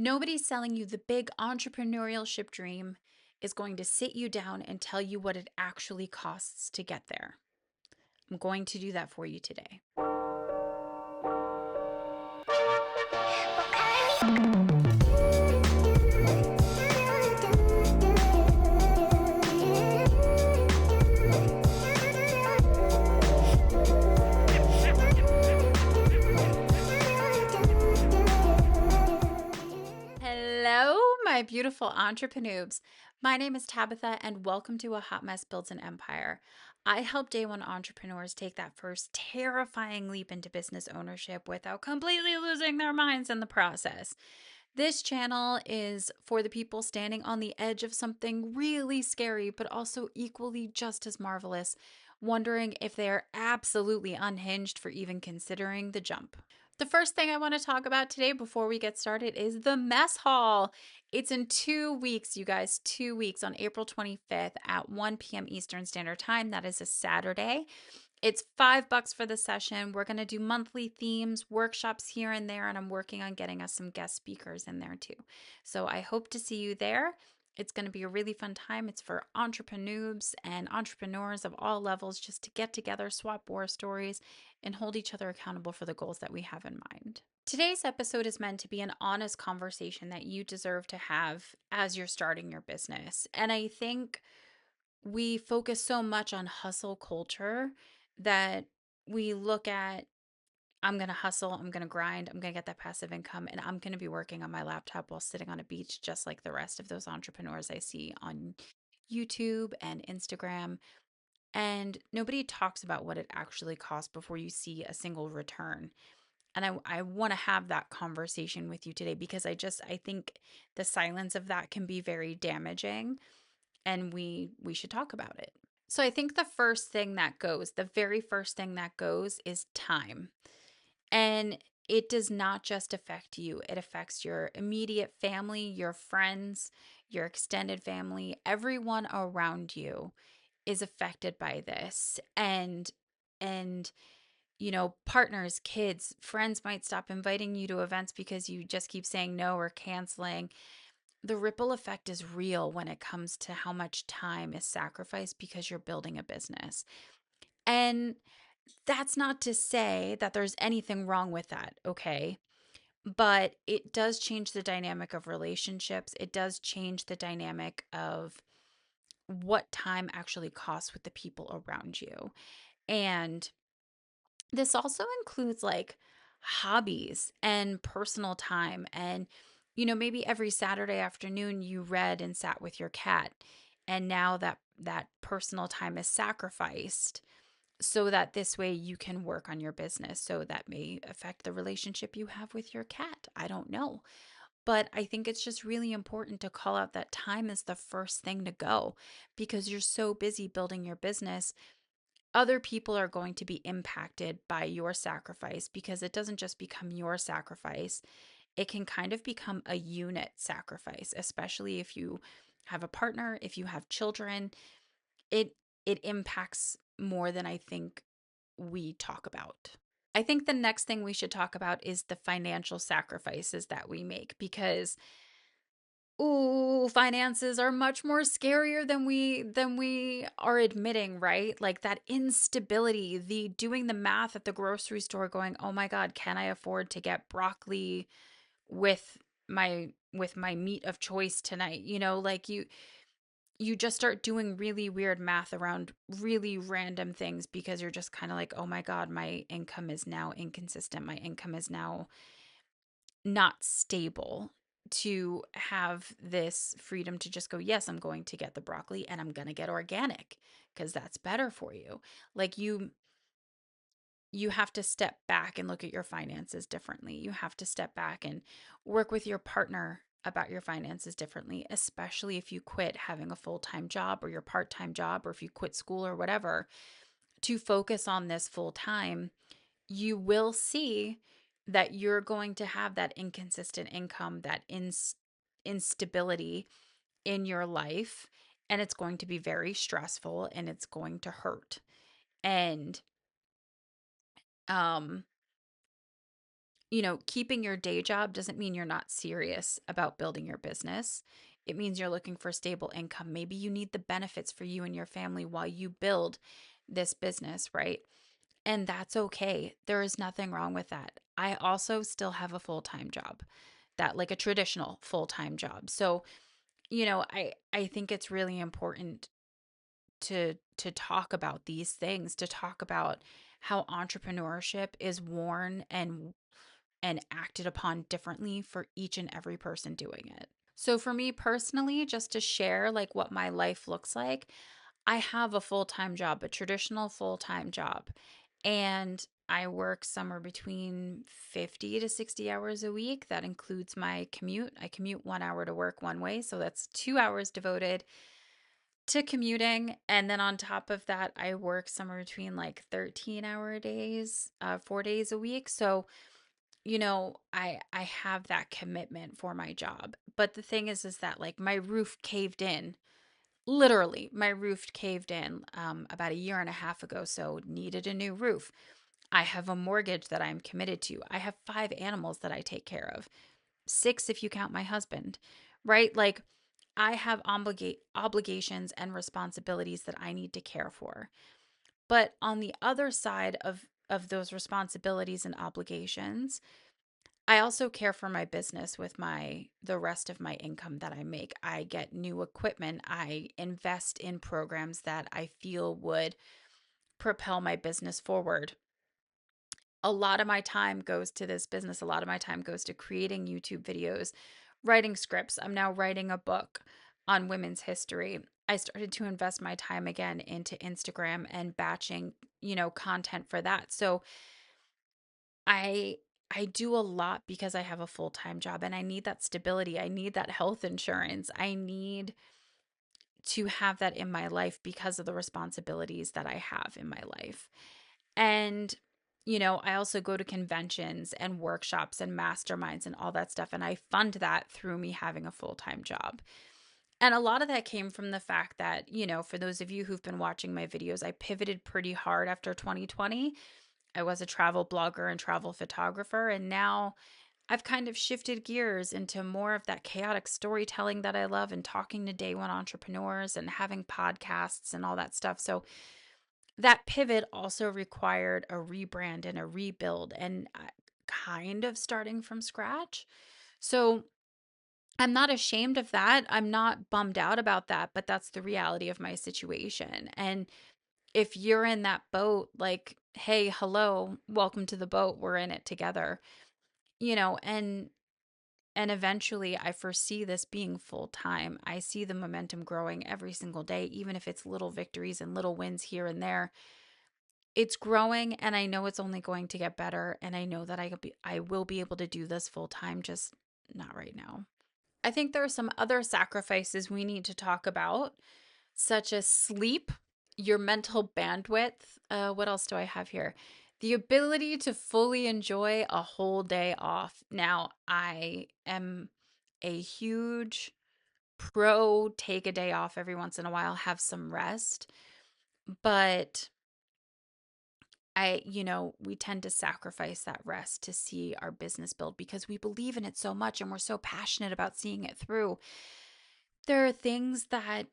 Nobody selling you the big entrepreneurship dream is going to sit you down and tell you what it actually costs to get there. I'm going to do that for you today. Hello, my beautiful entrepreneurs. My name is Tabitha, and welcome to A Hot Mess Builds an Empire. I help day one entrepreneurs take that first terrifying leap into business ownership without completely losing their minds in the process. This channel is for the people standing on the edge of something really scary, but also equally just as marvelous, wondering if they are absolutely unhinged for even considering the jump. The first thing I want to talk about today before we get started is the mess hall. It's in 2 weeks, you guys, 2 weeks on April 25th at 1 p.m. Eastern Standard Time. That is a Saturday. It's $5 for the session. We're going to do monthly themes, workshops here and there, and I'm working on getting us some guest speakers in there too. So I hope to see you there. It's going to be a really fun time. It's for entrepreneurs and entrepreneurs of all levels just to get together, swap war stories, and hold each other accountable for the goals that we have in mind. Today's episode is meant to be an honest conversation that you deserve to have as you're starting your business. And I think we focus so much on hustle culture that we look at, I'm going to hustle, I'm going to grind, I'm going to get that passive income, and I'm going to be working on my laptop while sitting on a beach, just like the rest of those entrepreneurs I see on YouTube and Instagram. And nobody talks about what it actually costs before you see a single return. And I want to have that conversation with you today because I think the silence of that can be very damaging, and we should talk about it. So I think the first thing that goes, the very first thing that goes is time. And it does not just affect you, it affects your immediate family, your friends, your extended family, everyone around you is affected by this. And partners, kids, friends might stop inviting you to events because you just keep saying no or canceling. The ripple effect is real when it comes to how much time is sacrificed because you're building a business. And that's not to say that there's anything wrong with that, okay? But it does change the dynamic of relationships. It does change the dynamic of what time actually costs with the people around you. And this also includes like hobbies and personal time. And, maybe every Saturday afternoon you read and sat with your cat. And now that personal time is sacrificed so that this way you can work on your business. So that may affect the relationship you have with your cat. I don't know. But I think it's just really important to call out that time is the first thing to go because you're so busy building your business. Other people are going to be impacted by your sacrifice because it doesn't just become your sacrifice. It can kind of become a unit sacrifice, especially if you have a partner, if you have children. It it impacts more than I think we talk about. I think the next thing we should talk about is the financial sacrifices that we make because finances are much more scarier than we are admitting, right? Like that instability, the doing the math at the grocery store going, "Oh my God, can I afford to get broccoli with my meat of choice tonight?" Like you just start doing really weird math around really random things because you're just kind of like, "Oh my God, my income is now inconsistent. My income is now not stable to have this freedom to just go, yes, I'm going to get the broccoli and I'm going to get organic because that's better for you." Like you have to step back and look at your finances differently. You have to step back and work with your partner about your finances differently, especially if you quit having a full-time job or your part-time job, or if you quit school or whatever, to focus on this full time. You will see that you're going to have that inconsistent income, that instability in your life, and it's going to be very stressful and it's going to hurt. And um keeping your day job doesn't mean you're not serious about building your business. It means you're looking for stable income. Maybe you need the benefits for you and your family while you build this business, right? And that's okay. There is nothing wrong with that. I also still have a full-time job, that like a traditional full-time job. So, I think it's really important to talk about these things, to talk about how entrepreneurship is worn and acted upon differently for each and every person doing it. So for me personally, just to share like what my life looks like, I have a full-time job, a traditional full-time job, and I work somewhere between 50 to 60 hours a week. That includes my commute. I commute 1 hour to work one way, so that's 2 hours devoted to commuting. And then on top of that, I work somewhere between like 13-hour days, 4 days a week. So I have that commitment for my job. But the thing is that like my roof caved in. Literally, my roof caved in about a year and a half ago, so needed a new roof. I have a mortgage that I'm committed to. I have 5 animals that I take care of, 6 if you count my husband, right? Like I have obligations and responsibilities that I need to care for. But on the other side of those responsibilities and obligations, I also care for my business with the rest of my income that I make. I get new equipment. I invest in programs that I feel would propel my business forward. A lot of my time goes to this business. A lot of my time goes to creating YouTube videos, writing scripts. I'm now writing a book on women's history. I started to invest my time again into Instagram and batching, content for that. So I I do a lot because I have a full-time job and I need that stability. I need that health insurance. I need to have that in my life because of the responsibilities that I have in my life. And I also go to conventions and workshops and masterminds and all that stuff, and I fund that through me having a full-time job. And a lot of that came from the fact that, for those of you who've been watching my videos, I pivoted pretty hard after 2020. I was a travel blogger and travel photographer, and now I've kind of shifted gears into more of that chaotic storytelling that I love and talking to day one entrepreneurs and having podcasts and all that stuff. So that pivot also required a rebrand and a rebuild and kind of starting from scratch. So I'm not ashamed of that. I'm not bummed out about that, but that's the reality of my situation. And if you're in that boat, like, hey, hello, welcome to the boat. We're in it together, you know, and eventually I foresee this being full time. I see the momentum growing every single day, even if it's little victories and little wins here and there. It's growing and I know it's only going to get better. And I know that I will be able to do this full time, just not right now. I think there are some other sacrifices we need to talk about, such as sleep, your mental bandwidth. What else do I have here? The ability to fully enjoy a whole day off. Now, I am a huge pro take a day off every once in a while, have some rest, but we tend to sacrifice that rest to see our business build because we believe in it so much and we're so passionate about seeing it through. There are things that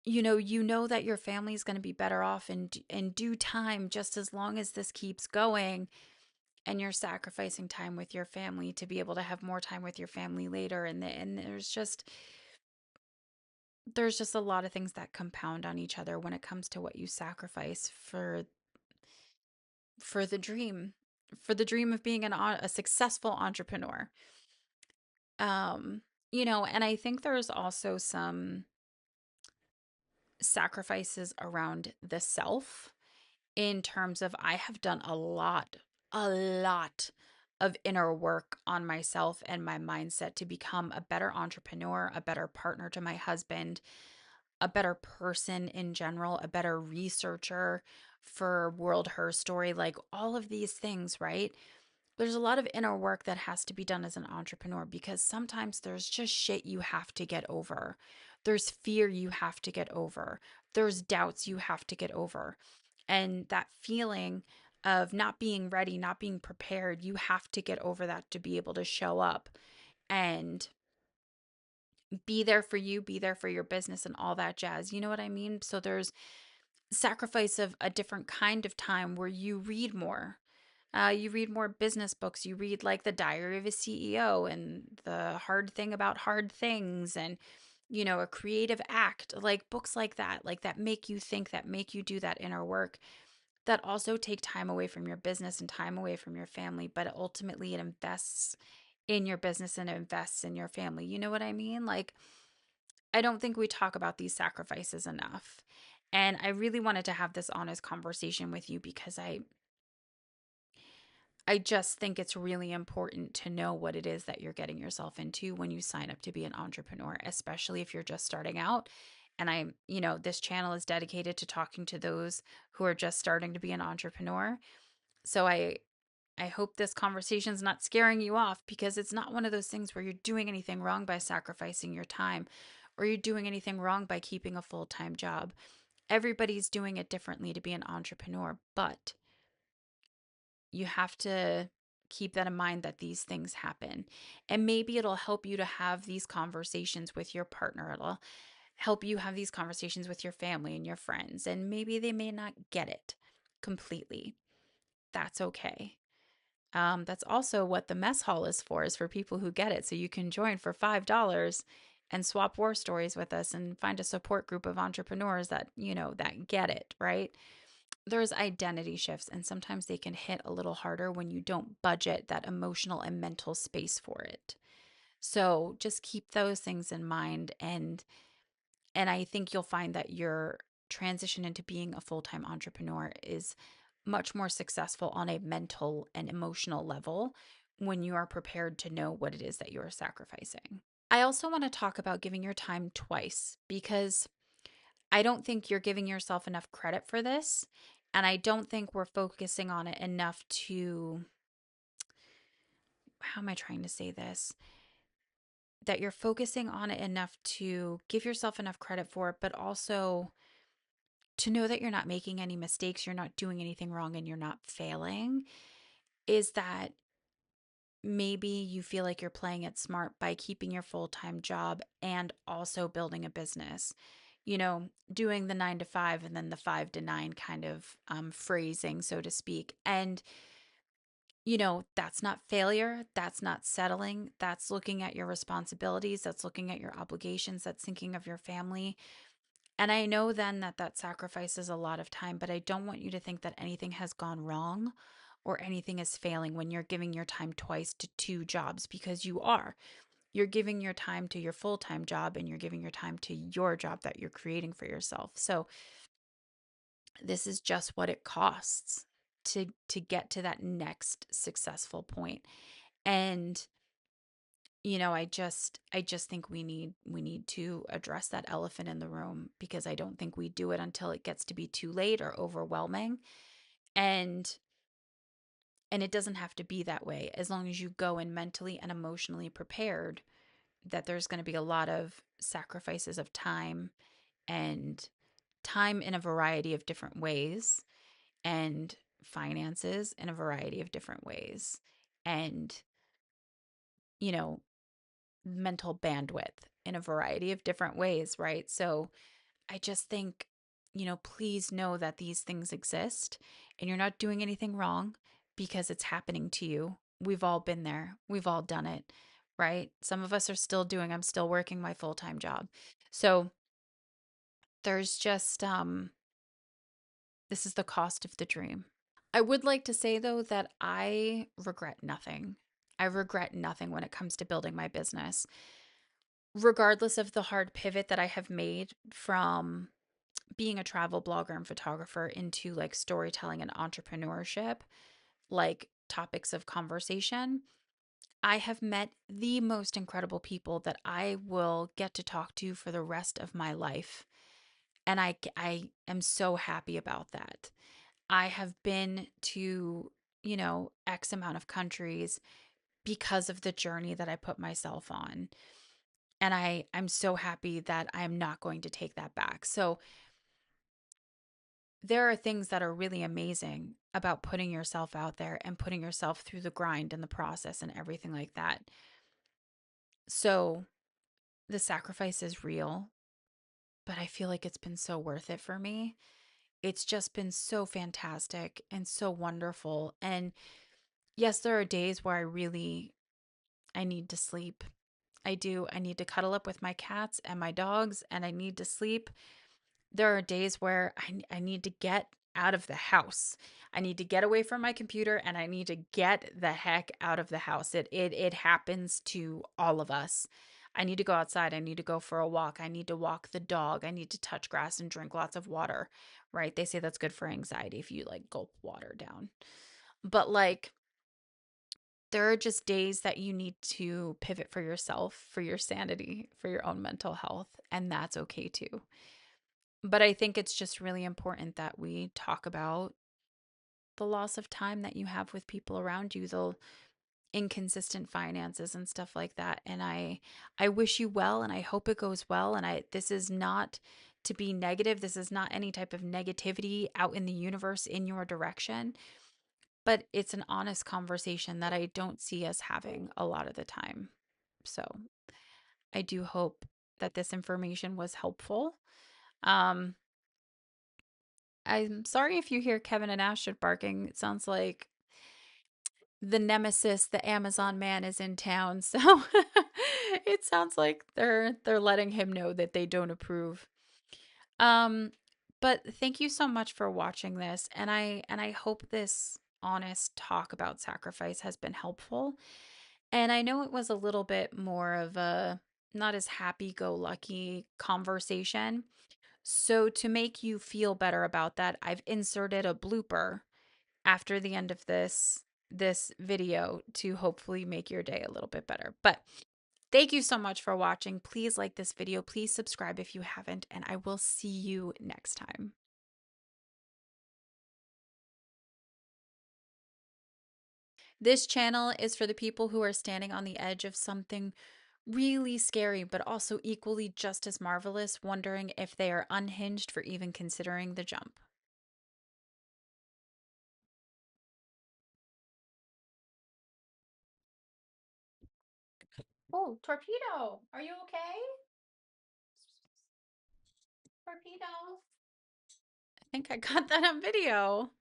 you know that your family is going to be better off in due time, just as long as this keeps going, and you're sacrificing time with your family to be able to have more time with your family later. And there's just a lot of things that compound on each other when it comes to what you sacrifice for the dream, for the dream of being a successful entrepreneur. And I think there's also some sacrifices around the self, in terms of I have done a lot of inner work on myself and my mindset to become a better entrepreneur, a better partner to my husband, a better person in general, a better researcher for World Her Story, like all of these things, right? There's a lot of inner work that has to be done as an entrepreneur because sometimes there's just shit you have to get over. There's fear you have to get over. There's doubts you have to get over. And that feeling of not being ready, not being prepared. You have to get over that to be able to show up and be there for you, be there for your business and all that jazz. You know what I mean? So there's sacrifice of a different kind of time where you read more. You read more business books. You read like The Diary of a CEO and The Hard Thing About Hard Things and, A Creative Act, like books like that make you think, that make you do that inner work, that also take time away from your business and time away from your family, but ultimately it invests in your business and it invests in your family. You know what I mean? Like, I don't think we talk about these sacrifices enough. And I really wanted to have this honest conversation with you because I just think it's really important to know what it is that you're getting yourself into when you sign up to be an entrepreneur, especially if you're just starting out. And this channel is dedicated to talking to those who are just starting to be an entrepreneur. So I hope this conversation is not scaring you off, because it's not one of those things where you're doing anything wrong by sacrificing your time or you're doing anything wrong by keeping a full-time job. Everybody's doing it differently to be an entrepreneur, but you have to keep that in mind, that these things happen. And maybe it'll help you to have these conversations with your partner. It'll help you have these conversations with your family and your friends. And maybe they may not get it completely. That's okay. That's also what the mess hall is for people who get it. So you can join for $5 and swap war stories with us and find a support group of entrepreneurs that, that get it, right? There's identity shifts, and sometimes they can hit a little harder when you don't budget that emotional and mental space for it. So just keep those things in mind, and I think you'll find that your transition into being a full-time entrepreneur is much more successful on a mental and emotional level when you are prepared to know what it is that you are sacrificing. I also want to talk about giving your time twice, because I don't think you're giving yourself enough credit for this. And I don't think we're focusing on it enough to, how am I trying to say this? That you're focusing on it enough to give yourself enough credit for it, but also to know that you're not making any mistakes, you're not doing anything wrong, and you're not failing. Is that maybe you feel like you're playing it smart by keeping your full time job and also building a business? Doing the 9 to 5 and then the 5 to 9 kind of phrasing, so to speak. And, that's not failure. That's not settling. That's looking at your responsibilities. That's looking at your obligations. That's thinking of your family. And I know then that that sacrifices a lot of time, but I don't want you to think that anything has gone wrong or anything is failing when you're giving your time twice to two jobs, because you are. You're giving your time to your full-time job and you're giving your time to your job that you're creating for yourself. So this is just what it costs to get to that next successful point. And I just think we need to address that elephant in the room, because I don't think we do it until it gets to be too late or overwhelming. And and it doesn't have to be that way, as long as you go in mentally and emotionally prepared that there's going to be a lot of sacrifices of time, and time in a variety of different ways, and finances in a variety of different ways, and, you know, mental bandwidth in a variety of different ways, right? So I just think, please know that these things exist and you're not doing anything wrong because it's happening to you. We've all been there. We've all done it, right? Some of us are still doing, I'm still working my full-time job. So there's just this is the cost of the dream. I would like to say though that I regret nothing. I regret nothing when it comes to building my business. Regardless of the hard pivot that I have made from being a travel blogger and photographer into like storytelling and entrepreneurship, like topics of conversation, I have met the most incredible people that I will get to talk to for the rest of my life. And I am so happy about that. I have been to, X amount of countries because of the journey that I put myself on. And I'm so happy that I'm not going to take that back. So there are things that are really amazing about putting yourself out there and putting yourself through the grind and the process and everything like that. So the sacrifice is real, but I feel like it's been so worth it for me. It's just been so fantastic and so wonderful. And yes, there are days where I need to sleep. I do. I need to cuddle up with my cats and my dogs and I need to sleep. There are days where I need to get out of the house. I need to get away from my computer and I need to get the heck out of the house. It happens to all of us. I need to go outside. I need to go for a walk. I need to walk the dog. I need to touch grass and drink lots of water, right? They say that's good for anxiety if you like gulp water down. But like there are just days that you need to pivot for yourself, for your sanity, for your own mental health, and that's okay too. But I think it's just really important that we talk about the loss of time that you have with people around you, the inconsistent finances and stuff like that. And I wish you well and I hope it goes well and I this is not to be negative. This is not any type of negativity out in the universe in your direction, but it's an honest conversation that I don't see us having a lot of the time. So, I do hope that this information was helpful. Um I'm sorry if you hear Kevin and Ashton barking. It sounds like the nemesis, the Amazon man, is in town. So it sounds like they're letting him know that they don't approve. Um, but thank you so much for watching this, and I hope this honest talk about sacrifice has been helpful. And I know it was a little bit more of a not as happy go lucky conversation. So to make you feel better about that, I've inserted a blooper after the end of this video to hopefully make your day a little bit better. But thank you so much for watching. Please like this video. Please subscribe if you haven't, and I will see you next time. This channel is for the people who are standing on the edge of something really scary, but also equally just as marvelous, wondering if they are unhinged for even considering the jump. Oh, Torpedo, are you okay? Torpedo. I think I got that on video.